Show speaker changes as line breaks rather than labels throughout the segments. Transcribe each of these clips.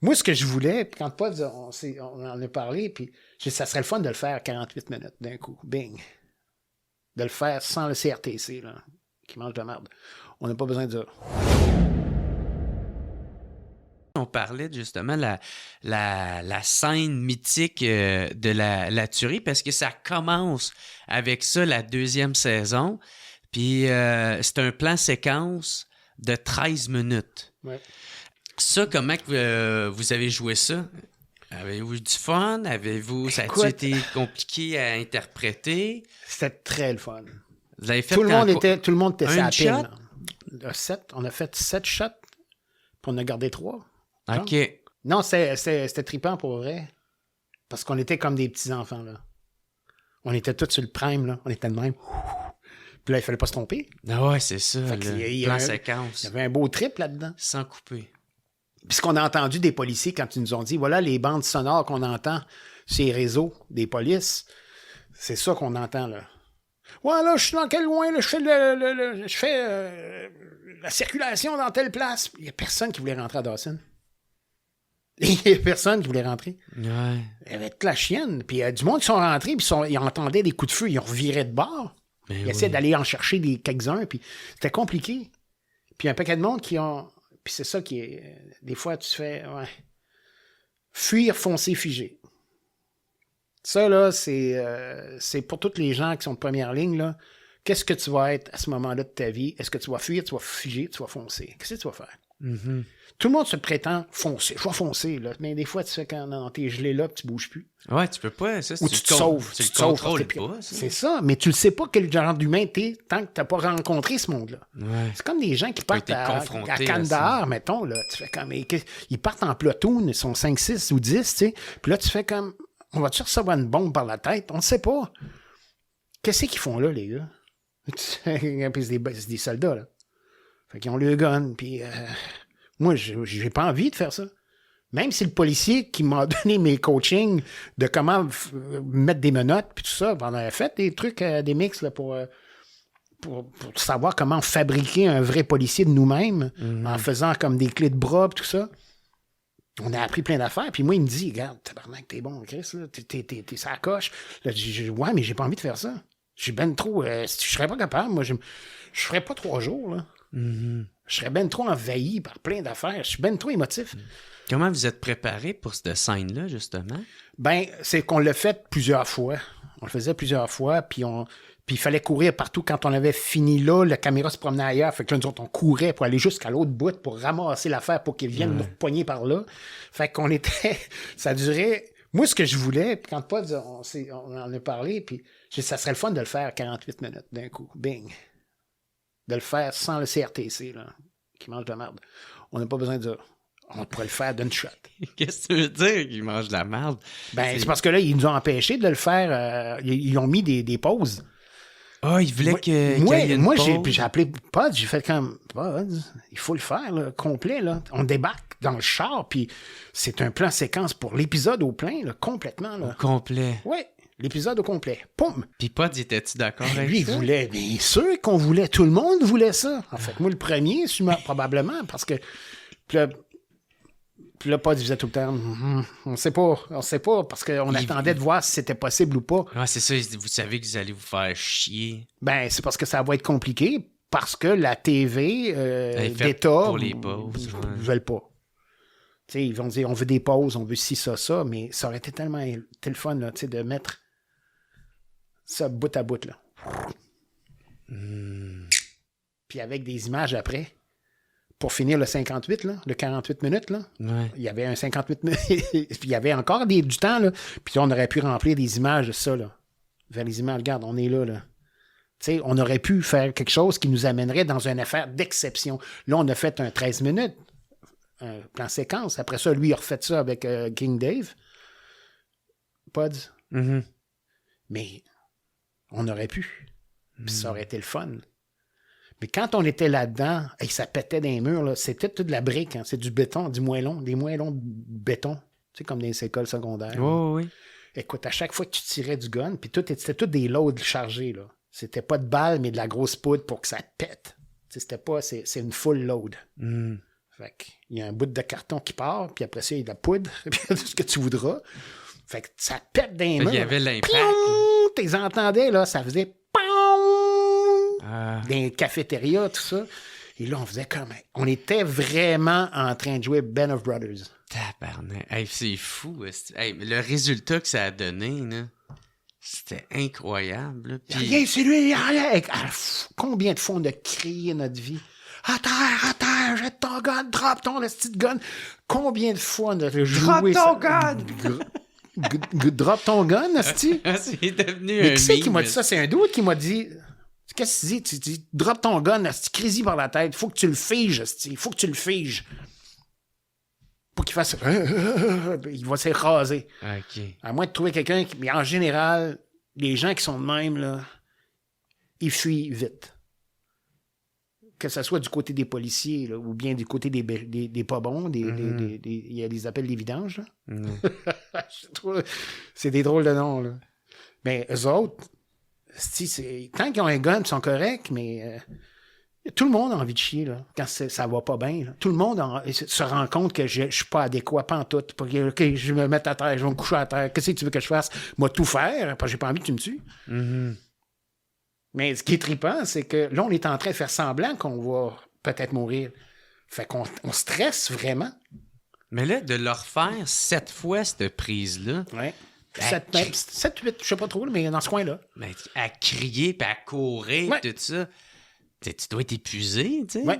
Moi, ce que je voulais, puis quand Pod, on en a parlé, puis ça serait le fun de le faire 48 minutes d'un coup. Bing. De le faire sans le CRTC, là, qui mange de la merde. On n'a pas besoin de ça.
On parlait justement la scène mythique de la tuerie parce que ça commence avec ça la deuxième saison. Puis c'est un plan séquence de 13 minutes.
Ouais.
Ça, comment que vous avez joué ça? Avez-vous eu du fun? Ça a-tu été compliqué à interpréter?
C'était très le fun.
Vous avez fait
Tout le monde était
un
sur la
shot?
pile. On a fait 7 shots, puis on a gardé 3.
OK.
Non, c'était trippant pour vrai. Parce qu'on était comme des petits-enfants, là. On était tous sur le prime, là. On était de même. Puis là, il fallait pas se tromper.
Ah ouais, c'est ça,
Fait
le plan séquence.
Il y avait un beau trip là-dedans.
Sans couper.
Puis ce qu'on a entendu des policiers quand ils nous ont dit, voilà les bandes sonores qu'on entend sur les réseaux des polices, c'est ça qu'on entend, là. Ouais, là, je suis dans quel loin, là, je fais la circulation dans telle place. Il y a personne qui voulait rentrer à Dawson. Il y a personne qui voulait rentrer.
Ouais.
Il y avait toute la chienne. Puis il y a du monde qui sont rentrés, puis ils entendaient des coups de feu, ils reviré de bord. Ils essayaient d'aller en chercher quelques-uns, puis c'était compliqué. Puis un paquet de monde qui ont... Puis c'est ça qui est... Des fois, tu fais... Ouais. Fuir, foncer, figer. Ça, là, c'est pour tous les gens qui sont de première ligne, là. Qu'est-ce que tu vas être à ce moment-là de ta vie? Est-ce que tu vas fuir, tu vas figer, tu vas foncer? Qu'est-ce que tu vas faire?
Mm-hmm.
Tout le monde se prétend foncer. Je vais foncer, là. Mais des fois, tu fais quand t'es gelé là, tu bouges plus.
Ouais, tu peux pas. Ça,
ou tu te sauves.
Tu
te
le contrôles
sauves,
pas. Ça.
C'est ça. Mais tu ne sais pas quel genre d'humain t'es tant que t'as pas rencontré ce monde-là.
Ouais.
C'est comme des gens qui partent à Kandahar, mettons, là. Tu fais comme... Ils partent en platoon, ils sont 5, 6 ou 10, tu sais. Puis là, tu fais comme... On va-tu recevoir une bombe par la tête? On ne sait pas. Qu'est-ce qu'ils font là, les gars? Puis c'est des soldats, là. Fait qu'ils ont le gun, puis... Moi, j'ai pas envie de faire ça. Même si le policier qui m'a donné mes coachings de comment mettre des menottes, puis tout ça, on avait fait des trucs, des mix là, pour savoir comment fabriquer un vrai policier de nous-mêmes, en faisant comme des clés de bras, puis tout ça. On a appris plein d'affaires, puis moi, il me dit, regarde, tabarnak, t'es bon, Chris, là, t'es ça coche. Là, ouais, mais j'ai pas envie de faire ça. J'ai ben trop... je serais pas capable, moi, je ferais pas 3 jours, là.
Mm-hmm.
Je serais ben trop envahi par plein d'affaires. Je suis ben trop émotif.
Comment vous êtes préparé pour cette scène-là, justement?
Ben, c'est qu'on l'a fait plusieurs fois. On le faisait plusieurs fois, puis il fallait courir partout. Quand on avait fini là, la caméra se promenait ailleurs. Fait que là, nous autres, on courait pour aller jusqu'à l'autre bout pour ramasser l'affaire pour qu'ils viennent nous poigner par là. Fait qu'on était... Ça durait... Moi, ce que je voulais, puis quand Pod, on en a parlé, puis ça serait le fun de le faire 48 minutes d'un coup. Bing. De le faire sans le CRTC, là, qui mange de la merde. On n'a pas besoin de ça. On pourrait le faire d'une shot.
Qu'est-ce que tu veux dire qu'il mange de la merde?
Ben, c'est parce que là, ils nous ont empêchés de le faire. Ils ont mis des pauses.
Ah, ils voulaient qu'il y ait une pause.
J'ai appelé Pod, j'ai fait comme, Pod, il faut le faire, là, complet, là. On débarque dans le char, puis c'est un plan séquence pour l'épisode au plein, là, complètement, là.
Au complet.
Oui. L'épisode au complet. Poum!
Puis Pod, était-tu d'accord avec
lui,
ça?
Il voulait. Bien sûr qu'on voulait. Tout le monde voulait ça. En fait, moi, le premier, probablement, parce que... Puis là, Pod, il faisait tout le temps... On sait pas, parce qu'on attendait de voir si c'était possible ou pas.
Ah, c'est ça. Vous savez que vous allez vous faire chier.
Ben, c'est parce que ça va être compliqué, parce que la TV d'État...
pour les pauses.
Ils veulent pas. Tu sais, ils vont dire, on veut des pauses, on veut ci, ça, mais ça aurait été tellement le fun, là, tu sais, de mettre ça bout à bout, là. Puis avec des images après, pour finir le 58, là, le 48 minutes, là, il y avait un 58 minutes, puis il y avait encore du temps, là, puis on aurait pu remplir des images de ça, là. Vers les images, regarde, on est là, là. Tu sais, on aurait pu faire quelque chose qui nous amènerait dans une affaire d'exception. Là, on a fait un 13 minutes, un plan séquence. Après ça, lui, il a refait ça avec King Dave. Pods.
Mm-hmm.
Mais on aurait pu. Puis ça aurait été le fun. Mais quand on était là-dedans, et ça pétait dans les murs, là, c'était toute de la brique. Hein, c'est du béton, des moellons de béton. Tu sais, comme dans les écoles secondaires.
Oh, oui.
Écoute, à chaque fois que tu tirais du gun, puis c'était tout des loads chargés, là. C'était pas de balles, mais de la grosse poudre pour que ça pète. C'était pas... C'est une full load. Fait qu'il y a un bout de carton qui part, puis après ça, il y a de la poudre, puis tout ce que tu voudras. Fait que ça pète dans les mains.
Il y avait l'impact.
Tu les entendais, là, ça faisait dans les cafétérias, tout ça. Et là, on faisait comme... On était vraiment en train de jouer Band of Brothers.
Tabarnak. Hey, c'est fou. Hey, le résultat que ça a donné, là, c'était incroyable. Là. Puis...
Rien, c'est lui. Combien de fois on a crié notre vie? À terre, jette ton gun, drop ton petit gun. Combien de fois on a joué
drop ton gun!
Drop ton gun, asti?
C'est devenu
Mais
un
qui c'est qui
meme.
m'a dit ça? C'est un doute qui m'a dit... Qu'est-ce que tu dis? Tu dis, drop ton gun, asti, crazy par la tête. Faut que tu le figes, asti. Faut que tu le figes. Pour qu'il fasse... Il va s'écraser.
OK.
À moins de trouver quelqu'un qui... Mais en général, les gens qui sont de même, là, ils fuient vite. Que ce soit du côté des policiers, là, ou bien du côté des pas bons, ils les appellent les vidanges. C'est des drôles de noms, là. Mais eux autres, tant qu'ils ont un gun, ils sont corrects, mais tout le monde a envie de chier, là, quand ça va pas bien. Là. Tout le monde se rend compte que je suis pas adéquat, pas en tout. OK, je vais me mettre à terre, je vais me coucher à terre. Qu'est-ce que tu veux que je fasse? Moi, tout faire, parce que j'ai pas envie que tu me tues.
Mm-hmm.
Mais ce qui est trippant, c'est que là, on est en train de faire semblant qu'on va peut-être mourir. Fait qu'on stresse vraiment.
Mais là, de leur faire 7 fois cette prise-là...
Ouais. 7, 8, je sais pas trop, mais dans ce coin-là.
Mais à crier, puis à courir,
ouais.
Tout ça, tu dois être épuisé, tu sais.
Oui,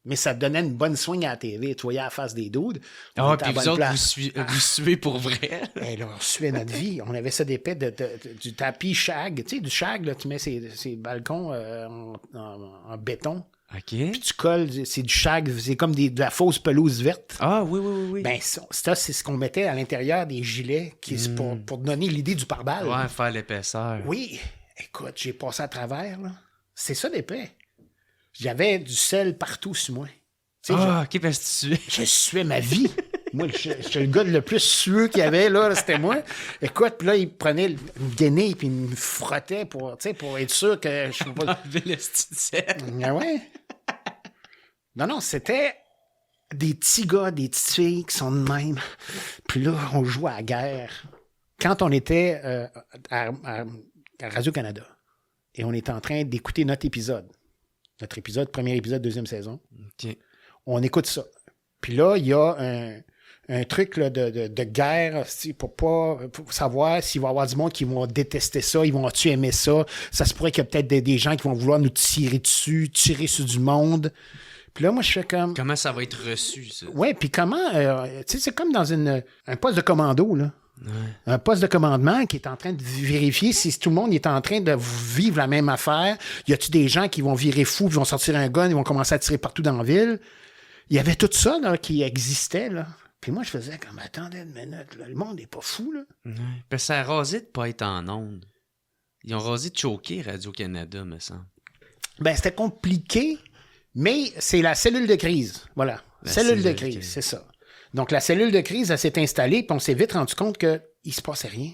mais ça te donnait une bonne swing à la TV. Tu voyais la face des dudes.
Ah, puis vous autres, vous suivez pour vrai.
Et là, on suivait notre vie. On avait ça d'épais du tapis shag. Tu sais, du shag, là, tu mets ces balcons en béton.
OK.
Puis tu colles, c'est du shag, c'est comme de la fausse pelouse verte.
Ah, oui.
Ben, ça, c'est ce qu'on mettait à l'intérieur des gilets pour donner l'idée du pare-balles.
Ouais, faire l'épaisseur.
Oui. Écoute, j'ai passé à travers, là. C'est ça l'épais. J'avais du sel partout sur moi.
OK, parce que tu
je suais ma vie. Moi, j'étais le gars le plus sueux qu'il y avait, là, c'était moi. Écoute, puis là, il prenait le guenille puis il me frottait pour être sûr que je ne peux pas...
enlever le sel.
Ah ouais? Non, c'était des petits gars, des petites filles qui sont de même. Puis là, on jouait à la guerre. Quand on était à Radio-Canada et on était en train d'écouter notre épisode, premier épisode, deuxième saison,
OK.
On écoute ça. Puis là, il y a un truc là, de guerre pour savoir s'il va y avoir du monde qui vont détester ça, ils vont-tu aimer ça. Ça se pourrait qu'il y a peut-être des gens qui vont vouloir nous tirer dessus, tirer sur du monde. Puis là, moi, je fais comme...
Comment ça va être reçu, ça?
Ouais, puis comment... tu sais, c'est comme dans un poste de commando, là.
Ouais.
Un poste de commandement qui est en train de vérifier si tout le monde est en train de vivre la même affaire. Y a-tu des gens qui vont virer fous, qui vont sortir un gun, ils vont commencer à tirer partout dans la ville? Il y avait tout ça là, qui existait, là. Puis moi, je faisais comme, attendez une minute, là, le monde n'est pas fou, là.
Ouais. Parce que ça a rasé de pas être en onde. Ils ont rasé de choquer Radio-Canada, me semble.
Ben, c'était compliqué, mais c'est la cellule de crise. Voilà. Cellule de crise, c'est ça. Donc, la cellule de crise, elle s'est installée, puis on s'est vite rendu compte qu'il ne se passait rien.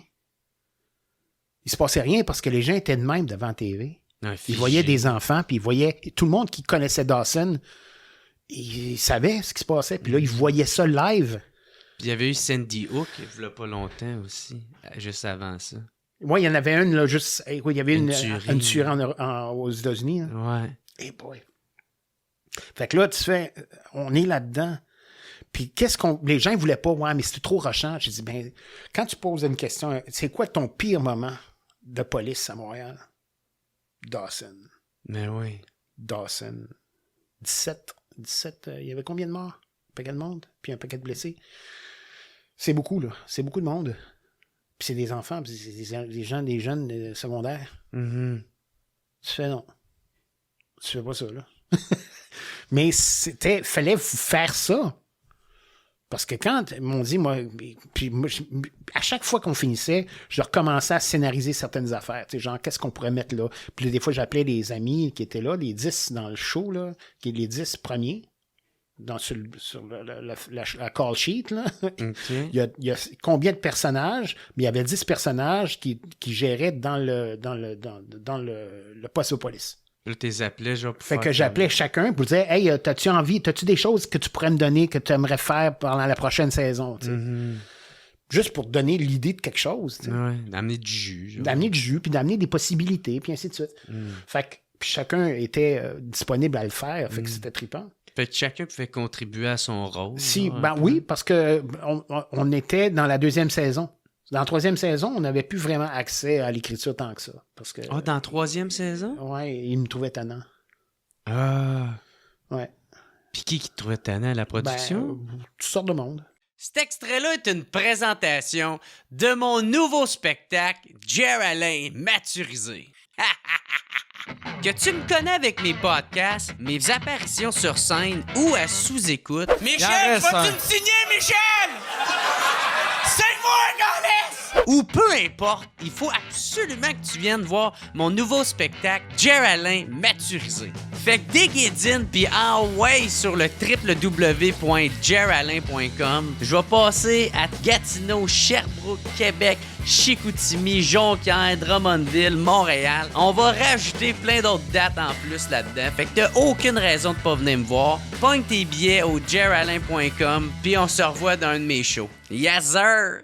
Il se passait rien parce que les gens étaient de même devant la TV. Ils voyaient des enfants, puis ils voyaient tout le monde qui connaissait Dawson, ils savaient ce qui se passait. Puis là, ils voyaient ça live.
Puis il y avait eu Sandy Hook, il n'y a pas longtemps aussi, juste avant ça.
Oui, il y en avait une, là, juste... Il y avait une tuerie aux États-Unis. Hein.
Ouais.
Eh boy. Fait que là, tu fais... On est là-dedans. Puis qu'est-ce qu'on... Les gens ne voulaient pas, ouais, mais c'était trop rushant. J'ai dit, ben, quand tu poses une question, c'est quoi ton pire moment de police à Montréal? Dawson.
Mais oui.
Dawson. 17, il y avait combien de morts? Un paquet de monde, puis un paquet de blessés. C'est beaucoup, là. C'est beaucoup de monde. Puis c'est des enfants, puis c'est des jeunes secondaires.
Mm-hmm.
Tu fais non. Tu fais pas ça, là. Mais fallait faire ça. Parce que quand ils m'ont dit, moi, à chaque fois qu'on finissait, je recommençais à scénariser certaines affaires. Tu sais, genre, qu'est-ce qu'on pourrait mettre là? Puis des fois, j'appelais les amis qui étaient là, les 10 dans le show, là, les 10 premiers, sur la call sheet, là.
Okay.
Il y a combien de personnages? Mais il y avait 10 personnages qui géraient dans le poste de police.
Là, t'es appelé, genre, pour
Fait
faire
que j'appelais chacun pour dire, hey, t'as-tu des choses que tu pourrais me donner, que tu aimerais faire pendant la prochaine saison? Juste pour te donner l'idée de quelque chose.
Ouais, d'amener du jus. Genre.
D'amener du jus, puis d'amener des possibilités, puis ainsi de suite. Fait que puis chacun était disponible à le faire, fait que c'était trippant.
Fait que chacun pouvait contribuer à son rôle.
Oui, parce que on était dans la 2e saison. Dans la 3e saison, on n'avait plus vraiment accès à l'écriture tant que ça. Parce que,
dans la 3e saison?
Ouais, il me trouvait tannant.
Ah.
Ouais.
Puis qui te trouvait tannant à la production?
Toutes sortes de monde.
Cet extrait-là est une présentation de mon nouveau spectacle, Jer Alain Maturisé. Que tu me connais avec mes podcasts, mes apparitions sur scène ou à sous-écoute. Michel, vas-tu me signer, Michel? Signe-moi, Gaulis! Ou peu importe, il faut absolument que tu viennes voir mon nouveau spectacle, Jer Alain Maturisé. Fait que déguédine pis envoie sur le www.jeralain.com. Je vais passer à Gatineau, Sherbrooke, Québec, Chicoutimi, Jonquière, Drummondville, Montréal. On va rajouter plein d'autres dates en plus là-dedans. Fait que t'as aucune raison de pas venir me voir. Pogne tes billets au jeralain.com puis on se revoit dans un de mes shows. Yes sir!